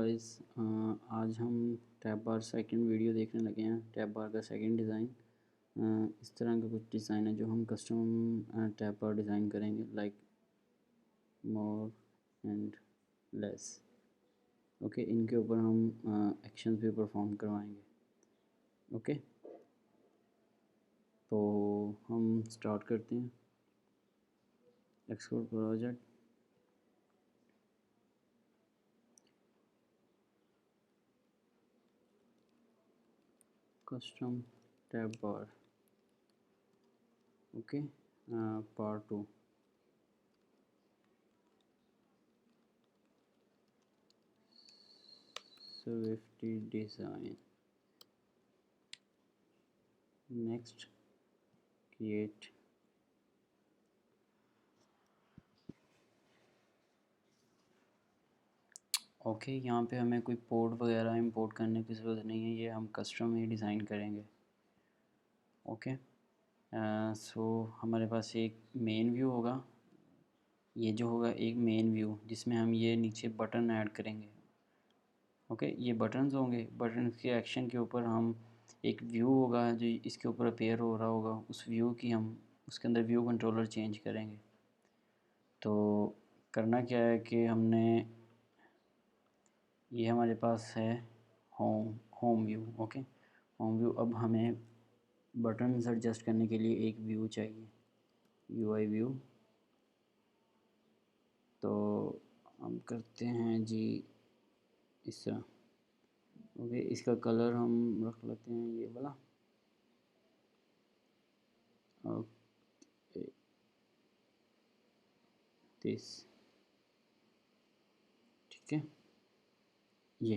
Guys, आज हम tab बार second video देखने लगे हैं। टैब बार का सेकंड डिज़ाइन, इस तरह का कुछ डिज़ाइन है जो हम कस्टम टैब बार डिज़ाइन करेंगे, like more and less. Okay, इनके ऊपर हम एक्शंस भी परफॉर्म करवाएंगे। ओके, तो हम स्टार्ट करते हैं। Export project, custom tab bar. Okay, part 2। Swifty design. Next, create. Okay, यहाँ पे हमें कोई पोर्ट वगैरह इंपोर्ट करने की ज़रूरत नहीं है, ये हम कस्टम ही डिज़ाइन करेंगे। ओके, सो हमारे पास एक मेन व्यू होगा। ये जो होगा एक मेन व्यू जिसमें हम ये नीचे बटन ऐड करेंगे। ओके, ये बटन्स होंगे। बटन के एक्शन के ऊपर हम एक व्यू होगा जो इसके ऊपर अपेयर हो रहा होगा, उस व्यू की हम उसके अंदर व्यू कंट्रोलर चेंज करेंगे। तो करना क्या है कि हमने ये हमारे पास है home view. Okay, home view. अब हमें बटन्स एडजस्ट करने के लिए एक व्यू चाहिए, यूआई व्यू। तो हम करते हैं जी इस तरह। ओके, इसका कलर हम रख लेते हैं ये वाला। ओके, दिस, ठीक है। ये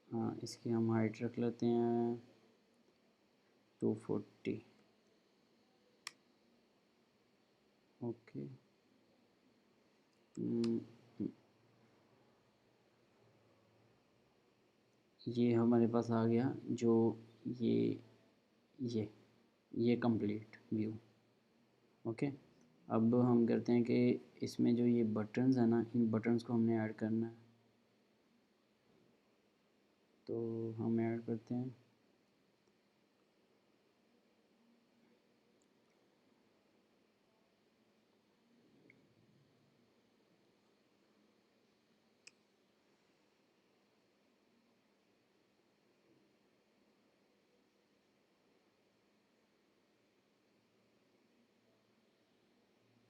हाँ, इसकी हम हाइट रख लेते हैं 240। ओके, ये हमारे पास आ गया जो ये ये ये कंप्लीट व्यू। ओके, अब हम करते हैं कि इसमें जो ये बटन्स है ना, इन बटन्स को हमने ऐड करना है। तो हम ऐड करते हैं।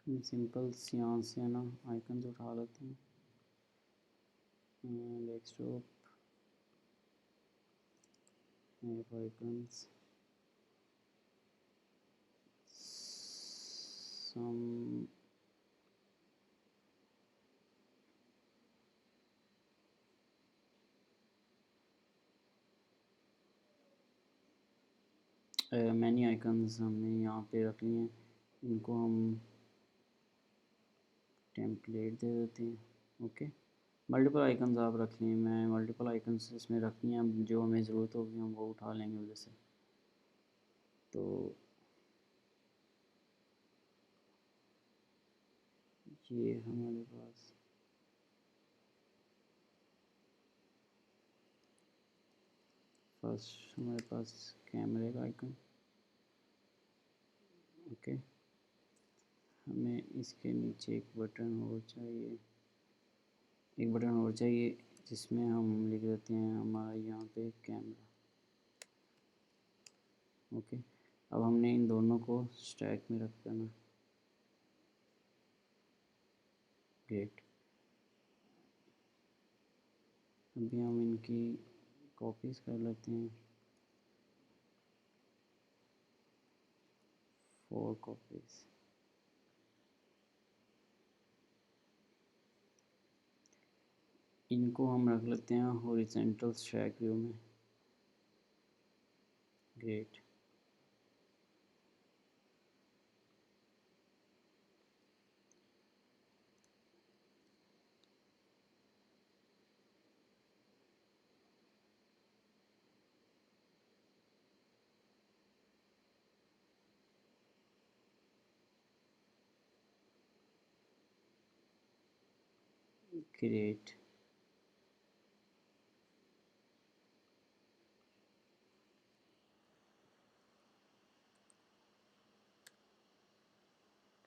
सिंपल यहाँ से ना आइकन्स उठा लेते हैं। Desktop, icons, some many icons हमने यहाँ पे रख लिए हैं। इनको हम टेम्पलेट दे देते हैं। ओके, मल्टीपल आइकन्स आप रख लें, मैं मल्टीपल आइकन्स इसमें रखनी है, जो हमें ज़रूरत होगी हम वो उठा लेंगे उधर से। तो ये हमारे पास फर्स्ट हमारे पास कैमरे का आइकन। ओके, हमें इसके नीचे एक बटन और चाहिए, एक बटन और चाहिए जिसमें हम लिख देते हैं हमारा यहाँ पे कैमरा। ओके, अब हमने इन दोनों को स्टैक में रख देना। ग्रेट, अभी हम इनकी कॉपीज़ कर लेते हैं, 4 कॉपीज़। इनको हम रख लेते हैं हॉरिजॉन्टल स्टैक व्यू में। ग्रेट, क्रिएट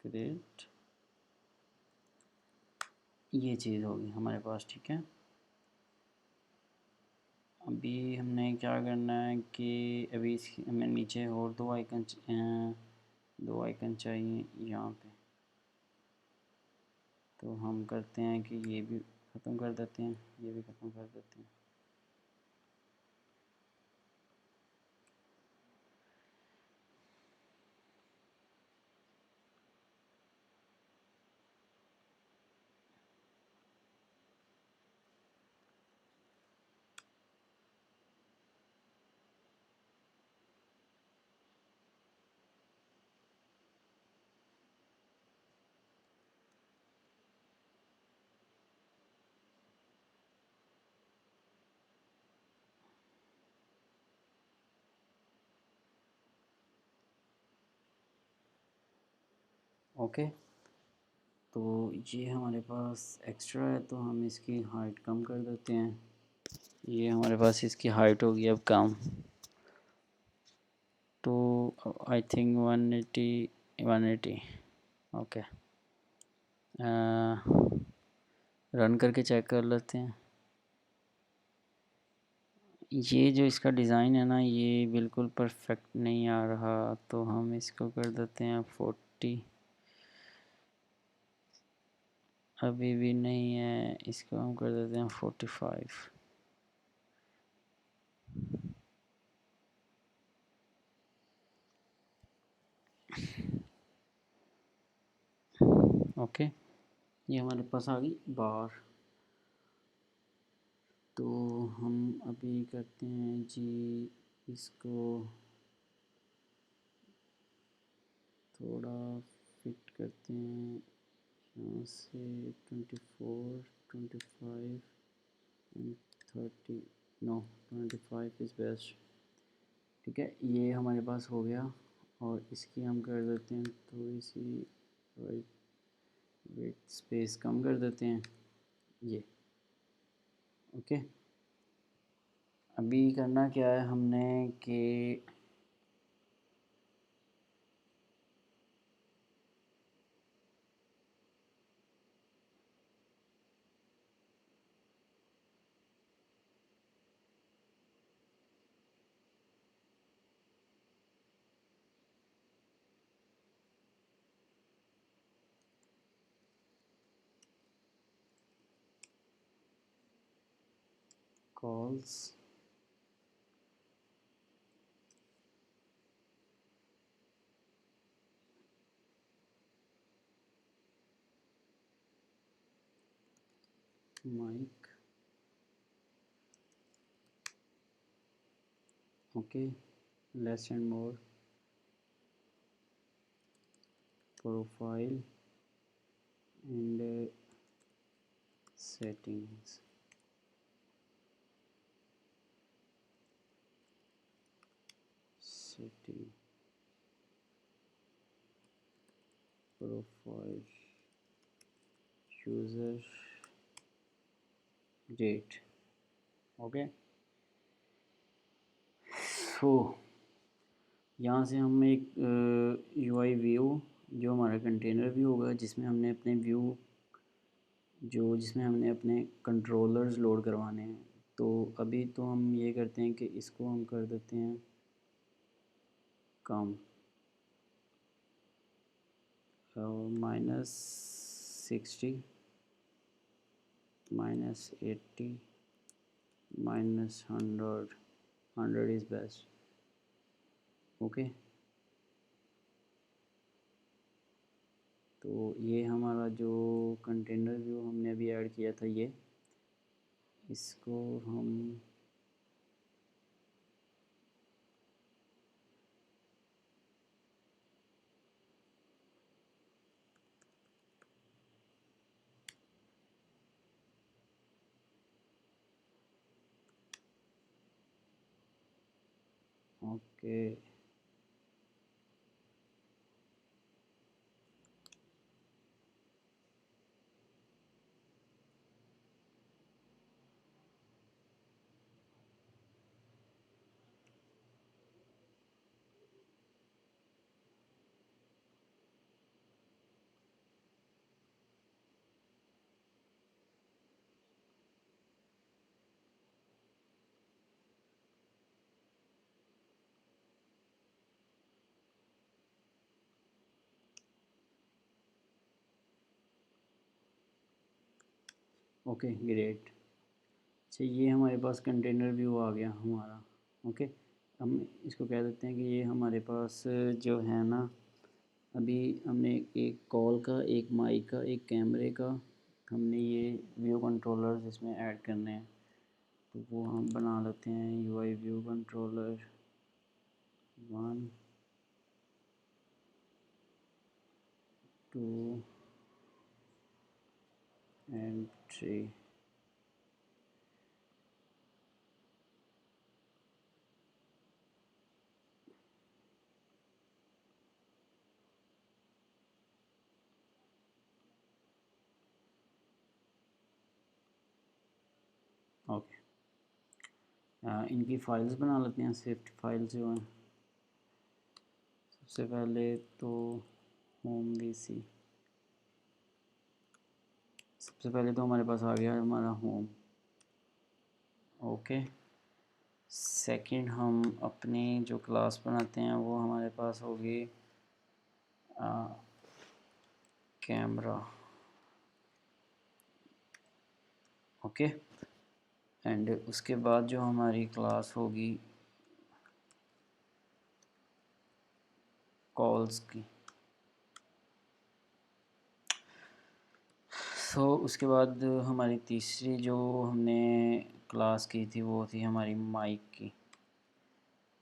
क्रिएट ये चीज़ होगी हमारे पास, ठीक है। अभी हमने क्या करना है कि अभी हमें नीचे और दो आइकन चाहिए यहाँ पे, तो हम करते हैं कि ये भी ख़त्म कर देते हैं, ये भी ख़त्म कर देते हैं। ओके, तो ये हमारे पास एक्स्ट्रा है, तो हम इसकी हाइट कम कर देते हैं। ये हमारे पास इसकी हाइट होगी अब कम, तो आई थिंक 180 ओके। रन करके चेक कर लेते हैं। ये जो इसका डिज़ाइन है ना, ये बिल्कुल परफेक्ट नहीं आ रहा, तो हम इसको कर देते हैं 40। अभी भी नहीं है, इसको हम कर देते हैं 45। ओके, ये हमारे पास आ गई बार। तो हम अभी करते हैं जी, इसको थोड़ा फिट करते हैं यहाँ से 24, 25 एंड 30। नो, 25 इज़ बेस्ट, ठीक है। ये हमारे पास हो गया, और इसकी हम कर देते हैं थोड़ी सी वेट, स्पेस कम कर देते हैं ये। ओके, अभी करना क्या है हमने कि calls mic, okay, less and more, profile and settings, setting, profile, user, date. Okay, so यहाँ से हम एक यूआई व्यू, जो हमारा कंटेनर व्यू होगा, जिसमें हमने अपने व्यू जिसमें हमने अपने कंट्रोलर्स लोड करवाने हैं। तो अभी तो हम ये करते हैं कि इसको हम कर देते हैं कम, -60, -80, -100, 100 इज़ बेस्ट। ओके, तो ये हमारा जो कंटेनर व्यू हमने अभी ऐड किया था, ये इसको हम ओके, ओके ग्रेट। अच्छा ये हमारे पास कंटेनर व्यू आ गया हमारा। ओके, हम इसको कह देते हैं कि ये हमारे पास जो है ना, अभी हमने एक कॉल का, एक माइक का, एक कैमरे का, हमने ये व्यू कंट्रोलर्स इसमें ऐड करने हैं। तो वो हम बना लेते हैं। UI view controller 1 2 and 3। Okay, इनकी फाइल्स बना लेते हैं, स्विफ्ट फाइल्स जो हैं। सबसे पहले तो होम वीसी, सबसे पहले तो हमारे पास आ गया हमारा होम। ओके, सेकंड हम अपनी जो क्लास बनाते हैं वो हमारे पास होगी कैमरा। ओके, एंड उसके बाद जो हमारी क्लास होगी कॉल्स की। सो उसके बाद हमारी तीसरी जो हमने क्लास की थी वो थी हमारी माइक की,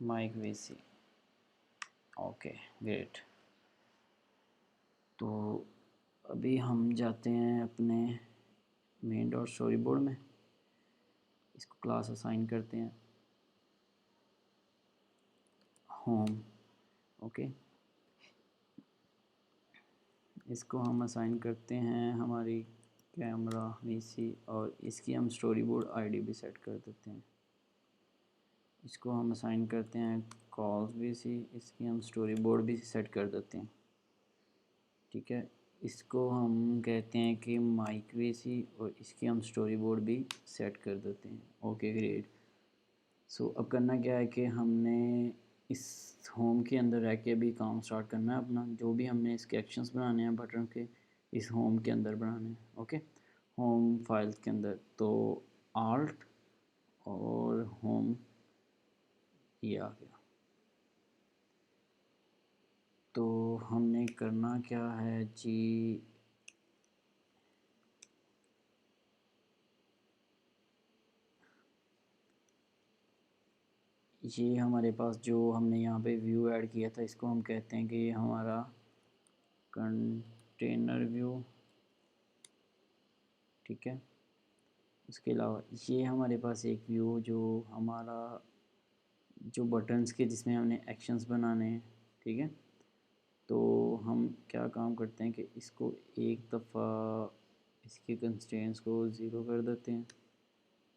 माइक वीसी। Okay great. तो अभी हम जाते हैं अपने मेन डॉट स्टोरी बोर्ड में, इसको क्लास असाइन करते हैं होम। ओके, इसको हम असाइन करते हैं हमारी कैमरा वीसी, और इसकी हम स्टोरी बोर्ड आईडी भी सेट कर देते हैं। इसको हम असाइन करते हैं कॉल्स वीसी, इसकी हम स्टोरी बोर्ड भी सेट कर देते हैं। ठीक है, इसको हम कहते हैं कि माइक वीसी, और इसकी हम स्टोरी बोर्ड भी सेट कर देते हैं। Okay great. सो अब करना क्या है कि हमने इस होम के अंदर रह के भी काम स्टार्ट करना है अपना, जो भी हमने इसके एक्शंस बनाने हैं बटन के, इस होम के अंदर बनाने हैं। ओके, होम फाइल के अंदर तो आल्ट और होम ये आ गया। तो हमने करना क्या है जी, ये हमारे पास जो हमने यहाँ पे व्यू ऐड किया था, इसको हम कहते हैं कि ये हमारा कंटेनर व्यू। ठीक है, उसके अलावा ये हमारे पास एक व्यू जो हमारा जो बटन्स के, जिसमें हमने एक्शंस बनाने हैं। ठीक है, तो हम क्या काम करते हैं कि इसको एक दफ़ा इसके कंस्ट्रेंट्स को ज़ीरो कर देते हैं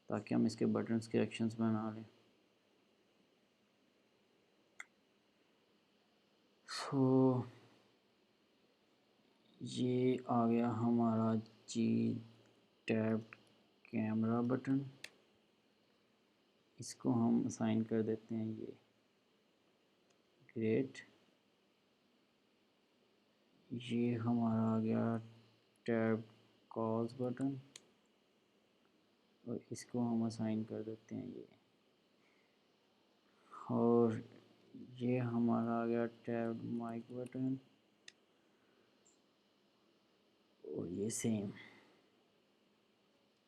ताकि हम इसके बटन्स के एक्शंस बना लें। सो ये आ गया हमारा जी टैब कैमरा बटन, इसको हम असाइन कर देते हैं ये। ग्रेट, ये हमारा आ गया टैब कॉल्स बटन, और इसको हम असाइन कर देते हैं ये। और ये हमारा आ गया टैब माइक बटन, और ये सेम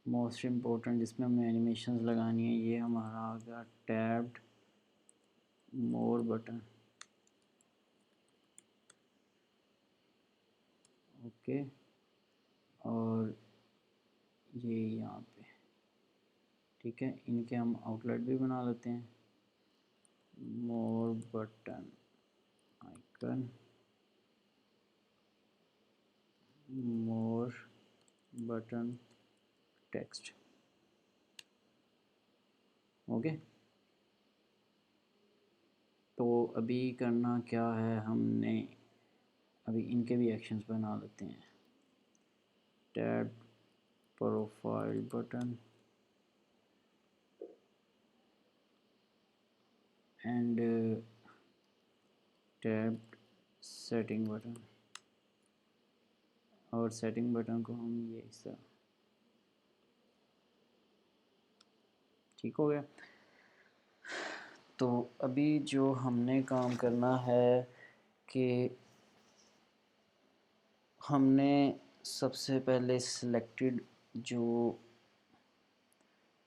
मोस्ट इम्पोर्टेंट जिसमें हमें एनिमेशंस लगानी है, ये हमारा आ गया टैब्ड मोर बटन। ओके, और ये यहाँ पे। ठीक है, इनके हम आउटलेट भी बना लेते हैं। मोर बटन आइकन, मोर बटन टेक्स्ट। ओके, तो अभी करना क्या है, हमने अभी इनके भी एक्शंस बना लेते हैं। Tab profile button and tab setting button, और सेटिंग बटन को हम ये हिस्सा ठीक हो गया। तो अभी जो हमने काम करना है कि हमने सबसे पहले सिलेक्टेड जो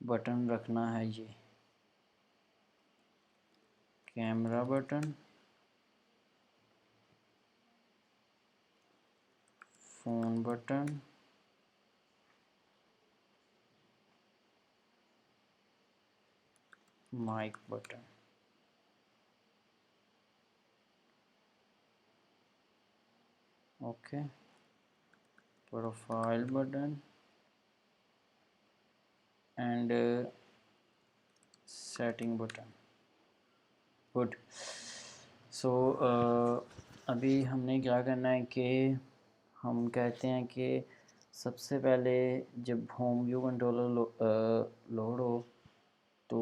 बटन रखना है, ये camera button, phone button, mic button. Okay, profile button and setting button. Good. So अभी हमने क्या करना है कि हम कहते हैं कि सबसे पहले जब होम व्यू कंट्रोलर लोड हो तो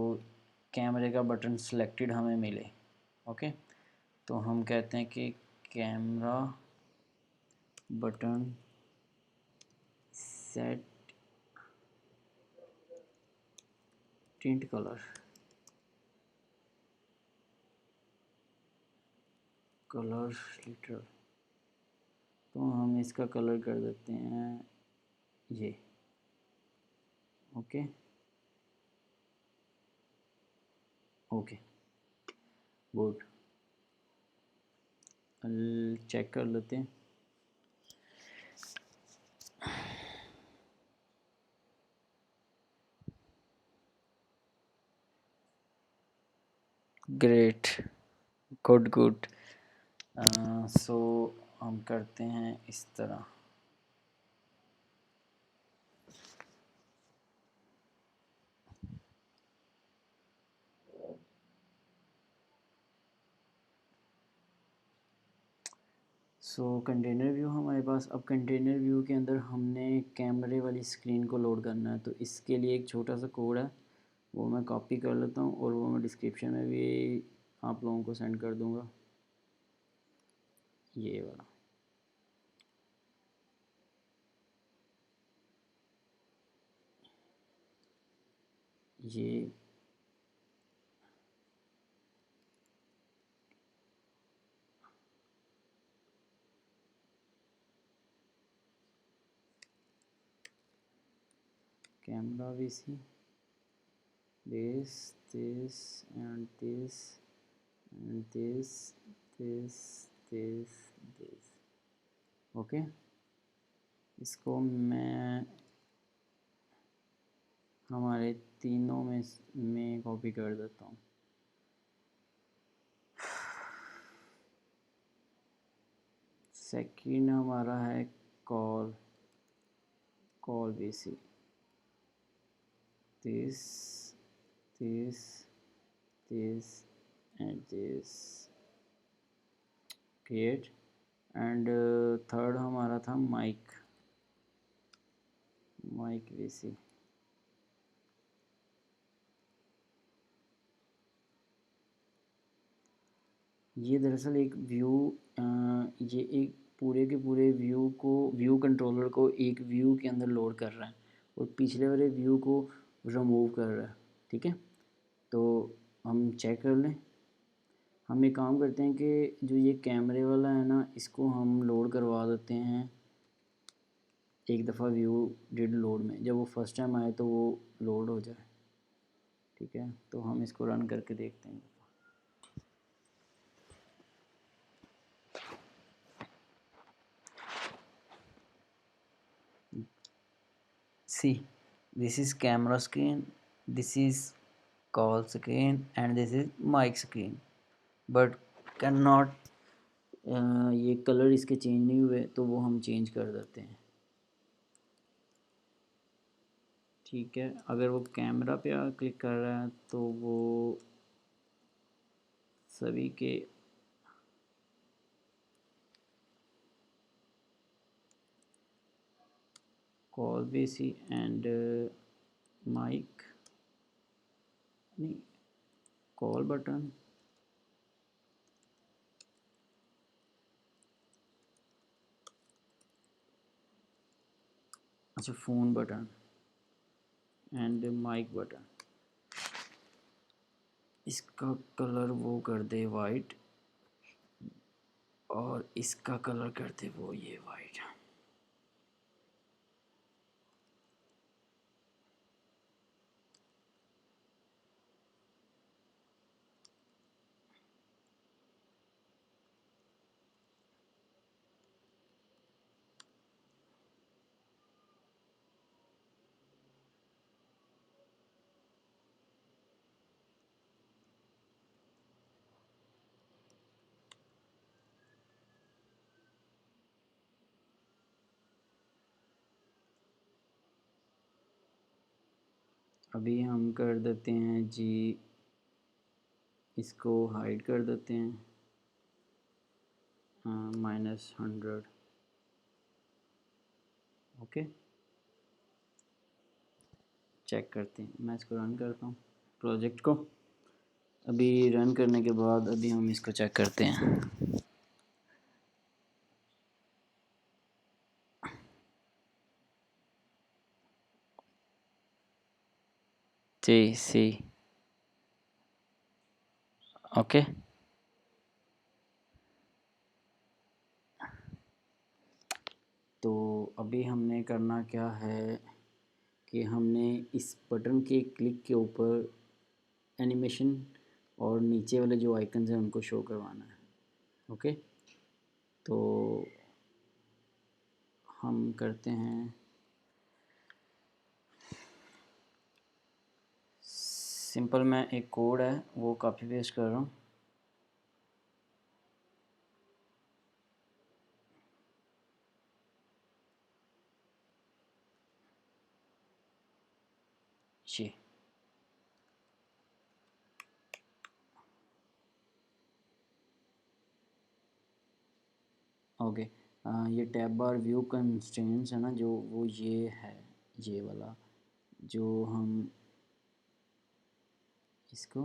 कैमरे का बटन सिलेक्टेड हमें मिले। ओके, तो हम कहते हैं कि camera button set tint colour slitter, तो हम इसका कलर कर देते हैं ये। ओके ओके गुड, चेक कर लेते हैं। Great, good good. सो हम करते हैं इस तरह। सो कंटेनर व्यू हमारे पास, अब कंटेनर व्यू के अंदर हमने कैमरे वाली स्क्रीन को लोड करना है, तो इसके लिए एक छोटा सा कोड है, वो मैं कॉपी कर लेता हूँ और वो मैं डिस्क्रिप्शन में भी आप लोगों को सेंड कर दूँगा, ये वाला। ये camera VC, this and this and this। Okay, इसको मैं हमारे तीनों में कॉपी कर देता हूँ। सेकंड हमारा है call VC, this and this, create। And third हमारा था माइक VC। ये दरअसल एक व्यू, ये एक पूरे के पूरे व्यू कंट्रोलर को एक व्यू के अंदर लोड कर रहा है और पिछले वाले व्यू को रिमूव कर रहा है। ठीक है, तो हम चेक कर लें। हम एक काम करते हैं कि जो ये कैमरे वाला है ना, इसको हम लोड करवा देते हैं एक दफ़ा व्यू डिड लोड में, जब वो फर्स्ट टाइम आए तो वो लोड हो जाए। ठीक है, तो हम इसको रन करके देखते हैं। See, this is camera screen, this is call screen and this is mic screen, but cannot ये कलर इसके चेंज नहीं हुए, तो वो हम चेंज कर देते हैं। ठीक है, अगर वो कैमरा पे क्लिक कर रहा है तो वो सभी के कॉल VC एंड माइक नहीं, कॉल बटन, अच्छा phone button and mike button. इसका कलर वो कर दे वाइट, और इसका कलर कर दे वो ये वाइट। अभी हम कर देते हैं जी, इसको हाइड कर देते हैं -100। ओके, चेक करते हैं। मैं इसको रन करता हूँ प्रोजेक्ट को। अभी रन करने के बाद अभी हम इसको चेक करते हैं। जी सी, ओके। तो अभी हमने करना क्या है कि हमने इस बटन के क्लिक के ऊपर एनिमेशन और नीचे वाले जो आइकन्स हैं उनको शो करवाना है। ओके, तो हम करते हैं, सिंपल मैं एक कोड है वो कॉपी पेस्ट कर रहा हूँ। जी, ओके। ये टैब बार व्यू कंस्ट्रेंट्स है ना, जो वो ये है, ये वाला जो हम इसको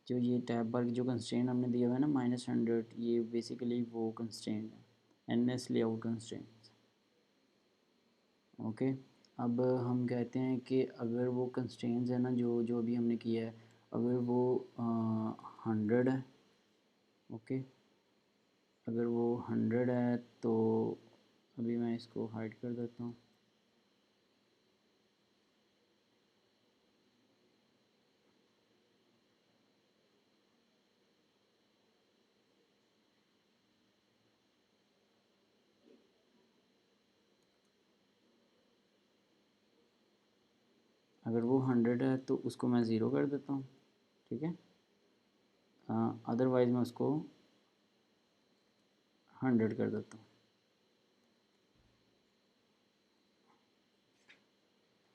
जो ये टैब बार की जो कंस्ट्रेंट हमने दिया हुआ है ना -100, ये बेसिकली वो कंस्ट्रेंट है, NS लेआउट कंस्ट्रेंट। ओके, अब हम कहते हैं कि अगर वो कंस्ट्रेंट्स है ना जो जो अभी हमने किया है, अगर वो 100 है, ओके, अगर वो 100 है तो अभी मैं इसको हाइड कर देता हूँ। अगर वो 100 है तो उसको मैं ज़ीरो कर देता हूँ, ठीक है। अदरवाइज़ मैं उसको 100 कर देता हूँ।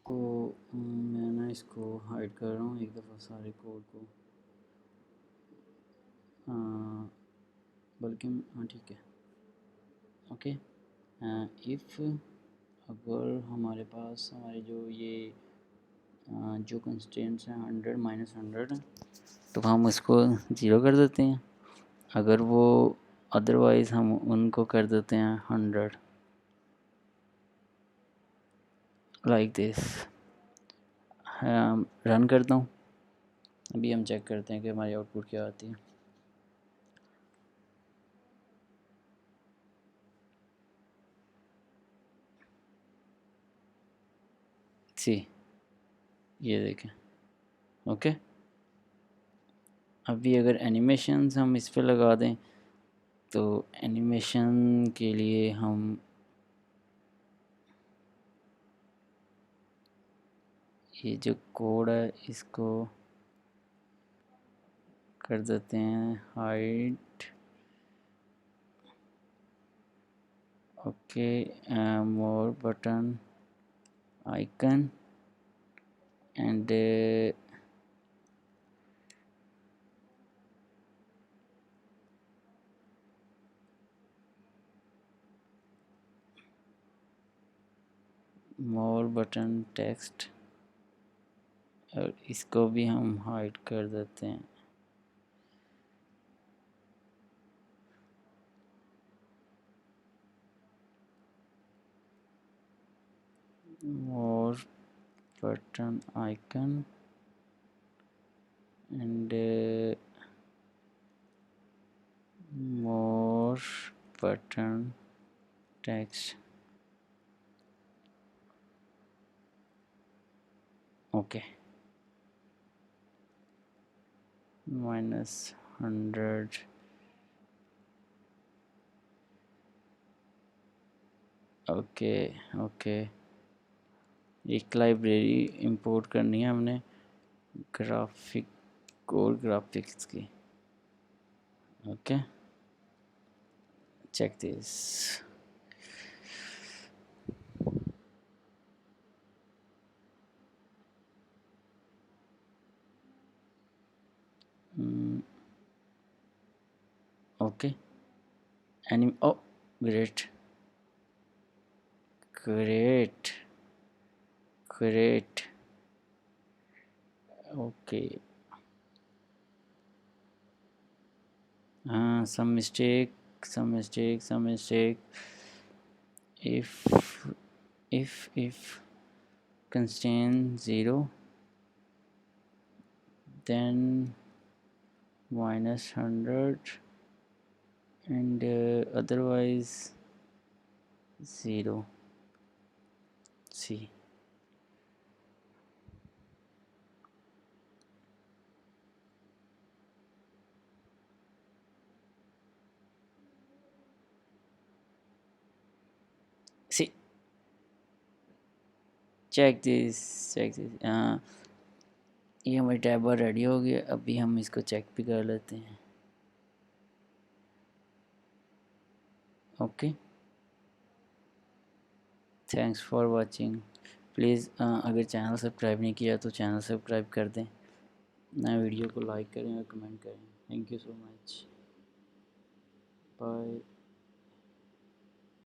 तो मैं ना इसको हाइड कर रहा हूँ एक दफ़ा सारे कोड को, बल्कि हाँ ठीक है, ओके। इफ़ अगर हमारे पास हमारे जो ये जो कंस्ट्रेंट्स हैं 100 -100, तो हम उसको ज़ीरो कर देते हैं। अगर वो अदरवाइज़ हम उनको कर देते हैं 100, लाइक दिस। रन करता हूँ। अभी हम चेक करते हैं कि हमारी आउटपुट क्या आती है। सी, ये देखें, ओके। अभी अगर एनिमेशंस हम इस पे लगा दें, तो एनिमेशन के लिए हम ये जो कोड है इसको कर देते हैं hide, okay. More button icon and more button text, और इसको भी हम हाइड कर देते हैं। more button icon and more button text. Okay, -100. Okay okay, एक लाइब्रेरी इंपोर्ट करनी है हमने कोर ग्राफिक्स की. Okay, check this. Okay, oh, great, great, great. Okay, some mistake, some mistake, some mistake. If constraint 0, then -100, and otherwise 0. See, see, check this, check this. ये हमारी tab बार ready हो गया. अभी हम इसको चेक भी कर लेते हैं. Okay, thanks for watching. Please अगर चैनल सब्सक्राइब नहीं किया तो चैनल सब्सक्राइब कर दें. नए वीडियो को लाइक करें और कमेंट करें. Thank you so much. Bye.